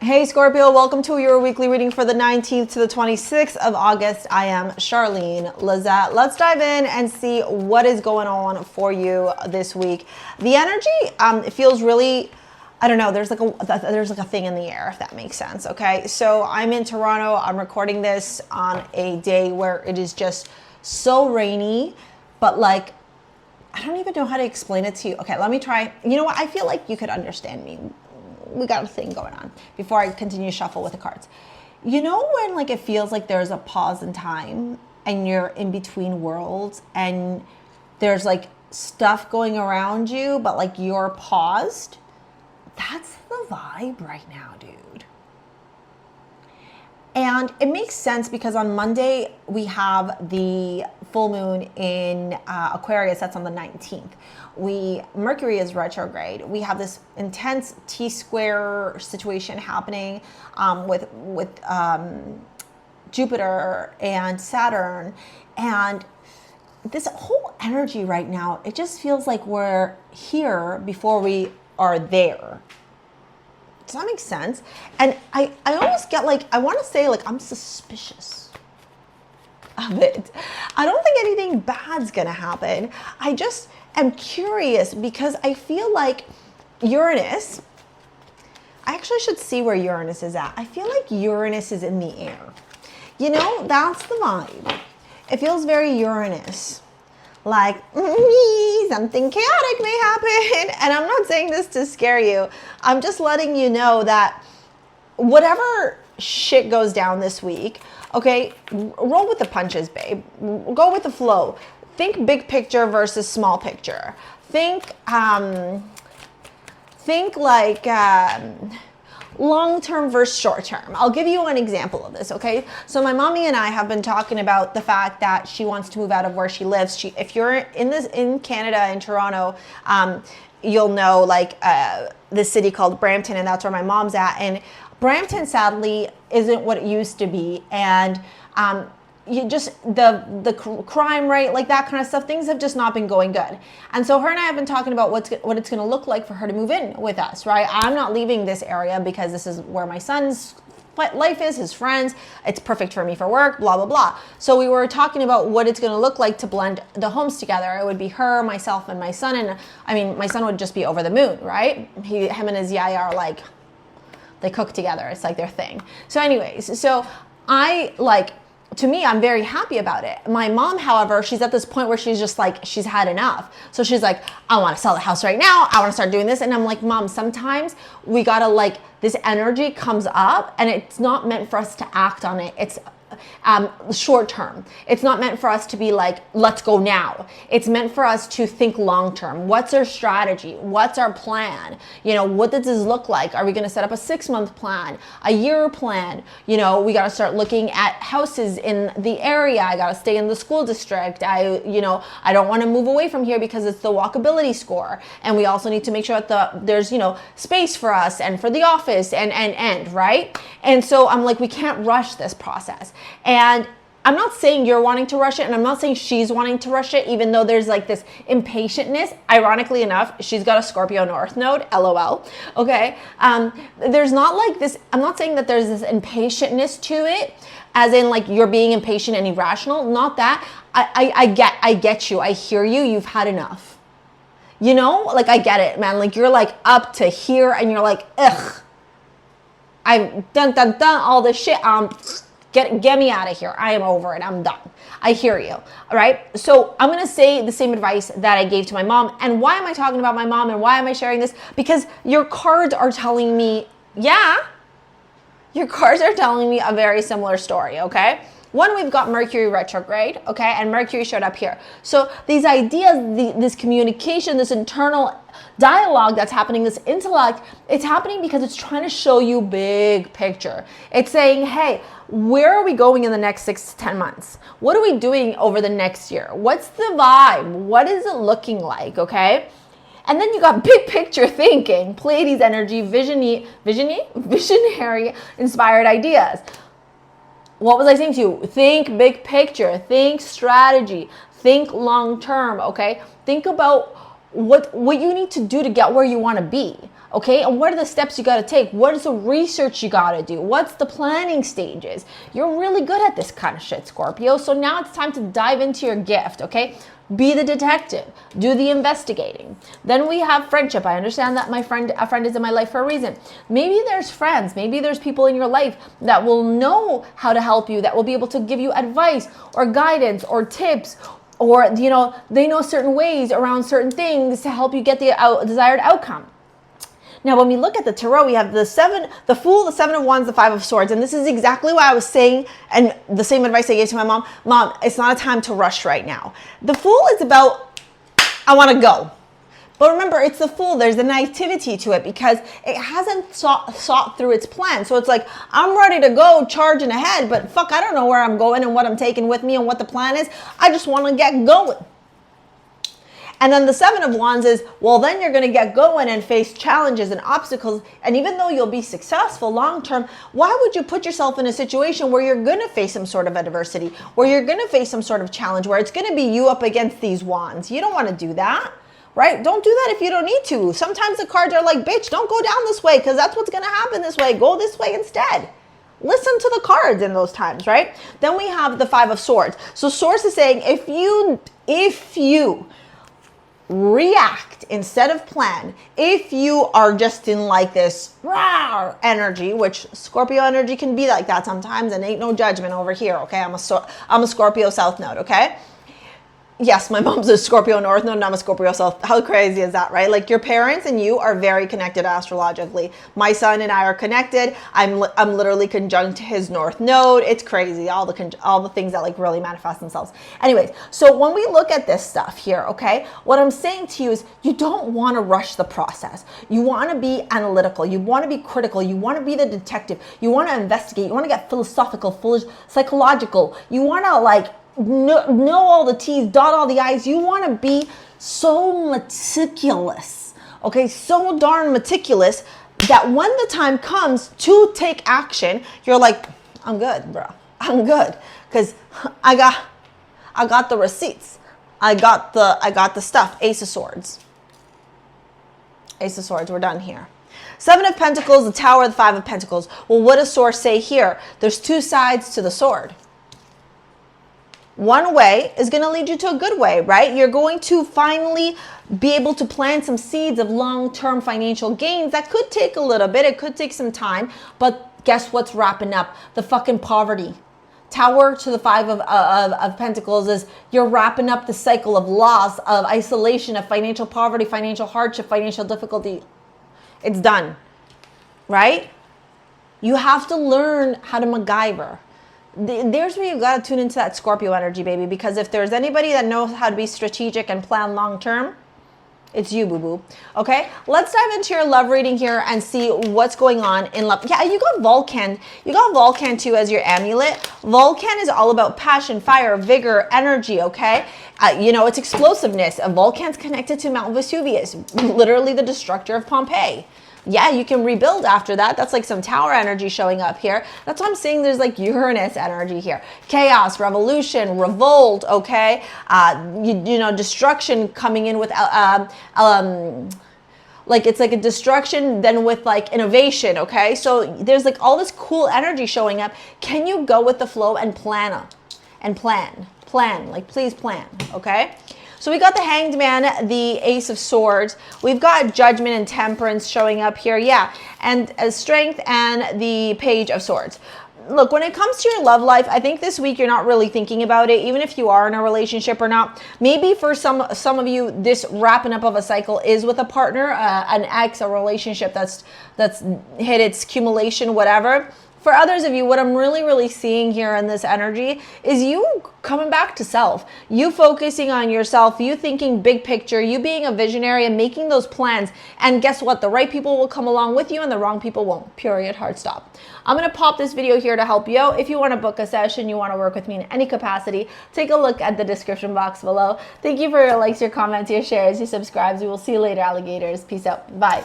Hey Scorpio, welcome to your weekly reading for the 19th to the 26th of August. I am Charlene Lizette. Let's dive in and see what is going on for you this week. The energy it feels really, I don't know, there's like a thing in the air, if that makes sense, okay? So I'm in Toronto. I'm recording this on a day where it is just so rainy, but like, I don't even know how to explain it to you. Okay, let me try. You know what? I feel like you could understand me. We got a thing going on before I continue to shuffle with the cards. You know when like it feels like there's a pause in time and you're in between worlds and there's like stuff going around you, but like you're paused? That's the vibe right now, dude. And it makes sense because on Monday we have the full moon in Aquarius. That's on the 19th. Mercury is retrograde. We have this intense T-square situation happening with Jupiter and Saturn, and this whole energy right now, it just feels like we're here before we are there. Does that make sense? And I almost get like, I want to say like, I'm suspicious of it. I don't think anything bad's gonna happen. I just am curious because I feel like Uranus, I actually should see where Uranus is at. I feel like Uranus is in the air. You know, that's the vibe. It feels very Uranus. Like, something chaotic may happen. And I'm not saying this to scare you. I'm just letting you know that whatever shit goes down this week, okay, roll with the punches, babe. Go with the flow. Think big picture versus small picture. Think like long-term versus short-term. I'll give you an example of this, okay? So my mommy and I have been talking about the fact that she wants to move out of where she lives. If you're in Canada, in Toronto, you'll know like this city called Brampton, and that's where my mom's at. And Brampton, sadly, isn't what it used to be. And you just, the crime rate, like that kind of stuff, things have just not been going good. And so her and I have been talking about what it's going to look like for her to move in with us, right? I'm not leaving this area because this is where my son's life is, his friends. It's perfect for me for work, blah, blah, blah. So we were talking about what it's going to look like to blend the homes together. It would be her, myself, and my son. And I mean, my son would just be over the moon, right? Him and his yaya are like, they cook together. It's like their thing. So anyways, so to me, I'm very happy about it. My mom, however, she's at this point where she's just like, she's had enough. So she's like, I want to sell the house right now. I want to start doing this. And I'm like, Mom, sometimes we got to like, this energy comes up and it's not meant for us to act on it. It's short term. It's not meant for us to be like, let's go now. It's meant for us to think long term. What's our strategy? What's our plan? You know, what does this look like? Are we going to set up a 6-month plan, a year plan? You know, we got to start looking at houses in the area. I got to stay in the school district. I don't want to move away from here because it's the walkability score. And we also need to make sure that there's, space for us and for the office and right? And so I'm like, we can't rush this process. And I'm not saying you're wanting to rush it, and I'm not saying she's wanting to rush it, even though there's like this impatientness. Ironically enough, she's got a Scorpio North node, LOL, okay? There's not like this, I'm not saying that there's this impatientness to it, as in like you're being impatient and irrational, not that. I get you, I hear you, you've had enough. You know, like I get it, man, like you're like up to here and you're like, ugh, I've done all this shit, Get me out of here. I am over it. I'm done. I hear you. All right. So I'm going to say the same advice that I gave to my mom. And why am I talking about my mom and why am I sharing this? Because your cards are telling me, your cards are telling me a very similar story. Okay. One, we've got Mercury retrograde, okay, and Mercury showed up here. So these ideas, this communication, this internal dialogue that's happening, this intellect, it's happening because it's trying to show you big picture. It's saying, hey, where are we going in the next 6 to 10 months? What are we doing over the next year? What's the vibe? What is it looking like, okay? And then you got big picture thinking, Pleiades energy, visionary, inspired ideas. What was I saying to you? Think big picture, think strategy, think long term, okay? Think about what you need to do to get where you want to be. Okay, and what are the steps you got to take? What is the research you got to do? What's the planning stages? You're really good at this kind of shit, Scorpio. So now it's time to dive into your gift, okay? Be the detective. Do the investigating. Then we have friendship. I understand that a friend is in my life for a reason. Maybe there's friends. Maybe there's people in your life that will know how to help you, that will be able to give you advice or guidance or tips, or, you know, they know certain ways around certain things to help you get the desired outcome. Now, when we look at the tarot, we have the Fool, the Seven of Wands, the Five of Swords. And this is exactly what I was saying, and the same advice I gave to my mom. Mom, it's not a time to rush right now. The Fool is about, I want to go. But remember, it's the Fool. There's a naivety to it because it hasn't thought through its plan. So it's like, I'm ready to go charging ahead, but fuck, I don't know where I'm going and what I'm taking with me and what the plan is. I just want to get going. And then the Seven of Wands is, well, then you're going to get going and face challenges and obstacles. And even though you'll be successful long term, why would you put yourself in a situation where you're going to face some sort of adversity, where you're going to face some sort of challenge, where it's going to be you up against these wands? You don't want to do that, right? Don't do that if you don't need to. Sometimes the cards are like, bitch, don't go down this way because that's what's going to happen this way. Go this way instead. Listen to the cards in those times, right? Then we have the Five of Swords. So Source is saying, if you react instead of plan, if you are just in like this rawr energy, which Scorpio energy can be like that sometimes, and ain't no judgment over here, okay? I'm a Scorpio South Node, okay? Yes, my mom's a Scorpio North Node and I'm a Scorpio South. How crazy is that, right? Like your parents and you are very connected astrologically. My son and I are connected. I'm literally conjunct his North Node. It's crazy, all the things that like really manifest themselves. Anyways, so when we look at this stuff here, okay, what I'm saying to you is you don't want to rush the process. You want to be analytical. You want to be critical. You want to be the detective. You want to investigate. You want to get philosophical, psychological. You want to like know all the T's, dot all the I's. You want to be so meticulous, okay? So darn meticulous that when the time comes to take action, you're like, I'm good, bro. I'm good because I got the receipts. I got the stuff. Ace of Swords. Ace of Swords. We're done here. Seven of Pentacles, the Tower, the Five of Pentacles. Well, what does Source say here? There's two sides to the sword. One way is going to lead you to a good way, right? You're going to finally be able to plant some seeds of long-term financial gains. That could take a little bit. It could take some time. But guess what's wrapping up? The fucking poverty. Tower to the Five of Pentacles is you're wrapping up the cycle of loss, of isolation, of financial poverty, financial hardship, financial difficulty. It's done, right? You have to learn how to MacGyver. There's where you got to tune into that Scorpio energy, baby, because if there's anybody that knows how to be strategic and plan long term, it's you, boo-boo. Okay, let's dive into your love reading here and see what's going on in love. Yeah, you got Vulcan. You got Vulcan too as your amulet. Vulcan is all about passion, fire, vigor, energy, okay? You know, it's explosiveness. Vulcan's connected to Mount Vesuvius, literally the destructor of Pompeii. Yeah, you can rebuild after that. That's like some tower energy showing up here. That's why I'm saying there's like Uranus energy here. Chaos, revolution, revolt, okay? You know, destruction coming in with, like it's like a destruction then with like innovation, okay? So there's like all this cool energy showing up. Can you go with the flow and plan, like please plan, okay? So we got the Hanged Man, the Ace of Swords. We've got Judgment and Temperance showing up here, yeah. And Strength and the Page of Swords. Look, when it comes to your love life, I think this week you're not really thinking about it, even if you are in a relationship or not. Maybe for some of you, this wrapping up of a cycle is with a partner, an ex, a relationship that's hit its accumulation, whatever. For others of you, what I'm really seeing here in this energy is you coming back to self, you focusing on yourself, you thinking big picture, you being a visionary and making those plans. And guess what? The right people will come along with you and the wrong people won't. Period. Hard stop. I'm going to pop this video here to help you out. If you want to book a session, you want to work with me in any capacity, take a look at the description box below. Thank you for your likes, your comments, your shares, your subscribes. We will see you later, alligators. Peace out. Bye.